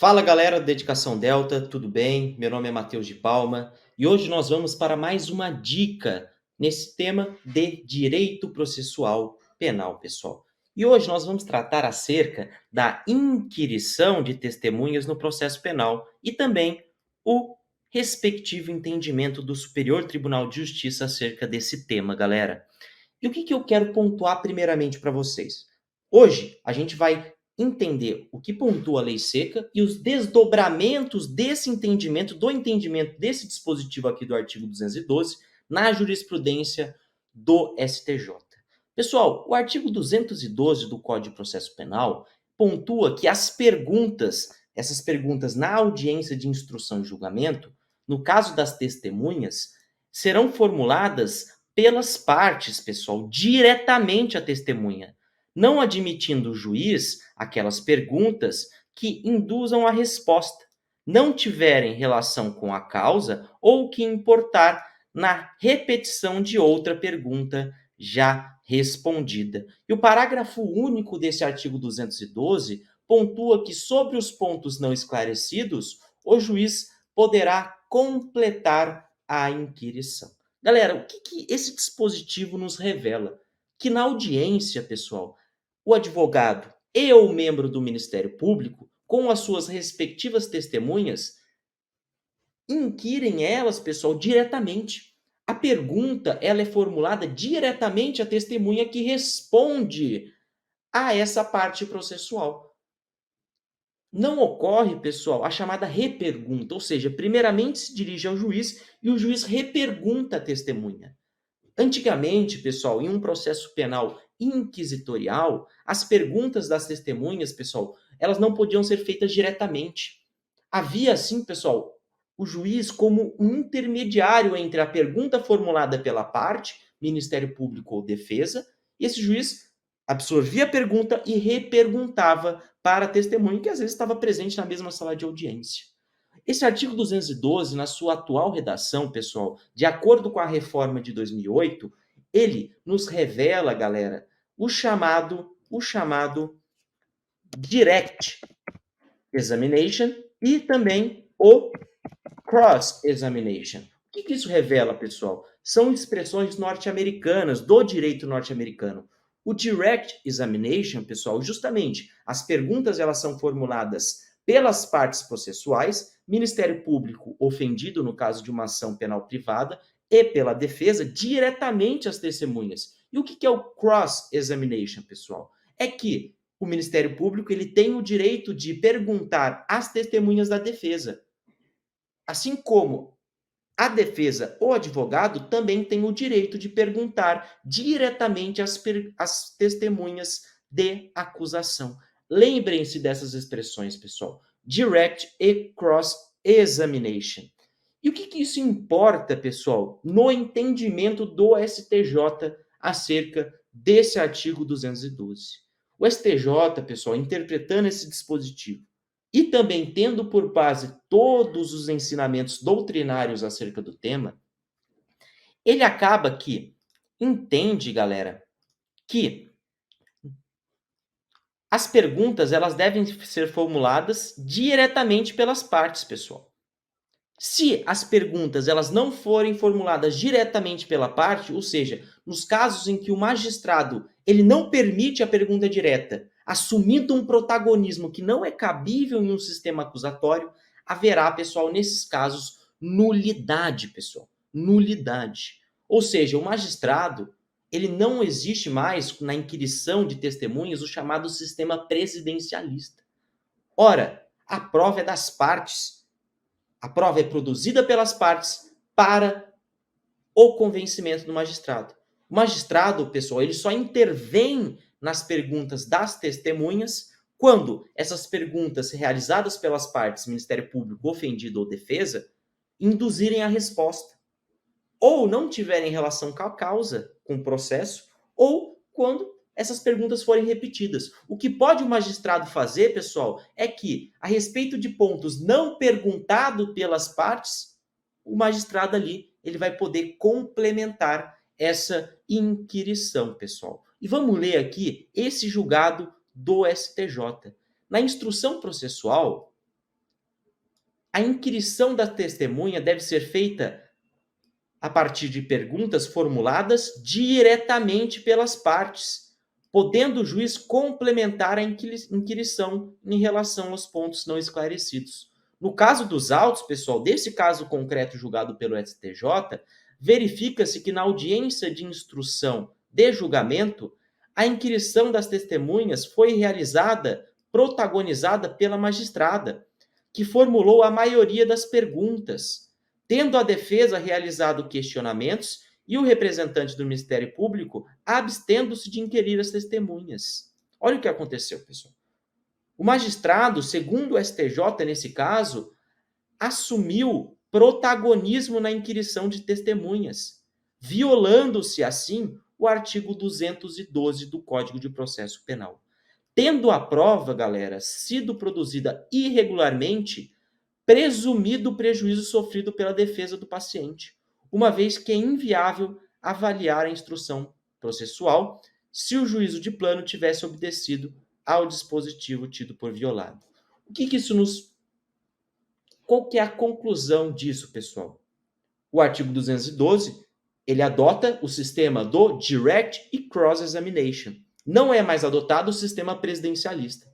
Fala galera do Dedicação Delta, tudo bem? Meu nome é Matheus de Palma e hoje nós vamos para mais uma dica nesse tema de direito processual penal, pessoal. E hoje nós vamos tratar acerca da inquirição de testemunhas no processo penal e também o respectivo entendimento do Superior Tribunal de Justiça acerca desse tema, galera. E o que eu quero pontuar primeiramente para vocês? Hoje a gente vai entender o que pontua a lei seca e os desdobramentos desse entendimento, do entendimento desse dispositivo aqui do artigo 212, na jurisprudência do STJ. Pessoal, o artigo 212 do Código de Processo Penal pontua que as perguntas, essas perguntas na audiência de instrução e julgamento, no caso das testemunhas, serão formuladas pelas partes, pessoal, diretamente à testemunha, não admitindo o juiz aquelas perguntas que induzam a resposta, não tiverem relação com a causa ou que importar na repetição de outra pergunta já respondida. E o parágrafo único desse artigo 212 pontua que, sobre os pontos não esclarecidos, o juiz poderá completar a inquirição. Galera, o que esse dispositivo nos revela? Que na audiência, pessoal, o advogado e o membro do Ministério Público, com as suas respectivas testemunhas, inquirem elas, pessoal, diretamente. A pergunta, ela é formulada diretamente à testemunha que responde a essa parte processual. Não ocorre, pessoal, a chamada repergunta, ou seja, primeiramente se dirige ao juiz e o juiz repergunta a testemunha. Antigamente, pessoal, em um processo penal inquisitorial, as perguntas das testemunhas, pessoal, elas não podiam ser feitas diretamente. Havia, assim, pessoal, o juiz como um intermediário entre a pergunta formulada pela parte, Ministério Público ou defesa, e esse juiz absorvia a pergunta e reperguntava para a testemunha, que às vezes estava presente na mesma sala de audiência. Esse artigo 212, na sua atual redação, pessoal, de acordo com a reforma de 2008, ele nos revela, galera, o chamado direct examination e também o cross-examination. O que isso revela, pessoal? São expressões norte-americanas, do direito norte-americano. O direct examination, pessoal, justamente, as perguntas elas são formuladas pelas partes processuais, Ministério Público ofendido no caso de uma ação penal privada, e pela defesa diretamente às testemunhas. E o que é o cross-examination, pessoal? É que o Ministério Público ele tem o direito de perguntar às testemunhas da defesa, assim como a defesa ou advogado também tem o direito de perguntar diretamente às testemunhas de acusação. Lembrem-se dessas expressões, pessoal. Direct e cross-examination. E o que isso importa, pessoal, no entendimento do STJ acerca desse artigo 212? O STJ, pessoal, interpretando esse dispositivo, e também tendo por base todos os ensinamentos doutrinários acerca do tema, ele acaba que entende, galera, que as perguntas elas devem ser formuladas diretamente pelas partes, pessoal. Se as perguntas elas não forem formuladas diretamente pela parte, ou seja, nos casos em que o magistrado ele não permite a pergunta direta, assumindo um protagonismo que não é cabível em um sistema acusatório, haverá, pessoal, nesses casos, nulidade, pessoal. Nulidade. Ou seja, o magistrado, ele não existe mais na inquirição de testemunhas o chamado sistema presidencialista. Ora, a prova é das partes. A prova é produzida pelas partes para o convencimento do magistrado. O magistrado, pessoal, ele só intervém nas perguntas das testemunhas quando essas perguntas realizadas pelas partes, Ministério Público, ofendido ou defesa, induzirem a resposta. Ou não tiverem relação com a causa, com o processo, ou quando essas perguntas forem repetidas. O que pode o magistrado fazer, pessoal, é que, a respeito de pontos não perguntados pelas partes, o magistrado ali ele vai poder complementar essa inquirição, pessoal. E vamos ler aqui esse julgado do STJ. Na instrução processual, A inquirição da testemunha deve ser feita a partir de perguntas formuladas diretamente pelas partes, podendo o juiz complementar a inquirição em relação aos pontos não esclarecidos. No caso dos autos, pessoal, desse caso concreto julgado pelo STJ, verifica-se que na audiência de instrução de julgamento, a inquirição das testemunhas foi realizada, protagonizada pela magistrada, que formulou a maioria das perguntas, tendo a defesa realizado questionamentos e o representante do Ministério Público abstendo-se de inquirir as testemunhas. Olha o que aconteceu, pessoal. O magistrado, segundo o STJ nesse caso, assumiu protagonismo na inquirição de testemunhas, violando-se assim o artigo 212 do Código de Processo Penal. Tendo a prova, galera, sido produzida irregularmente, presumido o prejuízo sofrido pela defesa do paciente, uma vez que é inviável avaliar a instrução processual se o juízo de plano tivesse obedecido ao dispositivo tido por violado. O que isso nos... Qual que é a conclusão disso, pessoal? O artigo 212, ele adota o sistema do direct e cross-examination. Não é mais adotado o sistema presidencialista.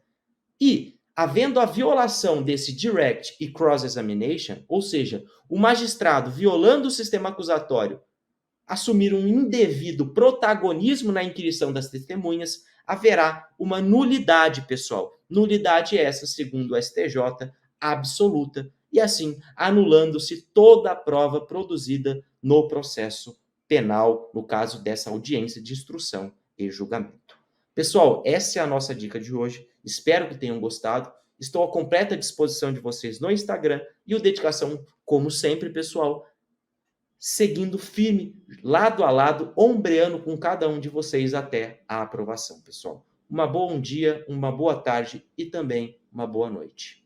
E, havendo a violação desse direct e cross-examination, ou seja, o magistrado violando o sistema acusatório, assumir um indevido protagonismo na inquirição das testemunhas, haverá uma nulidade, pessoal. Nulidade essa, segundo o STJ, absoluta, e assim anulando-se toda a prova produzida no processo penal, no caso dessa audiência de instrução e julgamento. Pessoal, essa é a nossa dica de hoje. Espero que tenham gostado. Estou à completa disposição de vocês no Instagram e o Dedicação, como sempre, pessoal, seguindo firme, lado a lado, ombreando com cada um de vocês até a aprovação, pessoal. Um bom dia, uma boa tarde e também uma boa noite.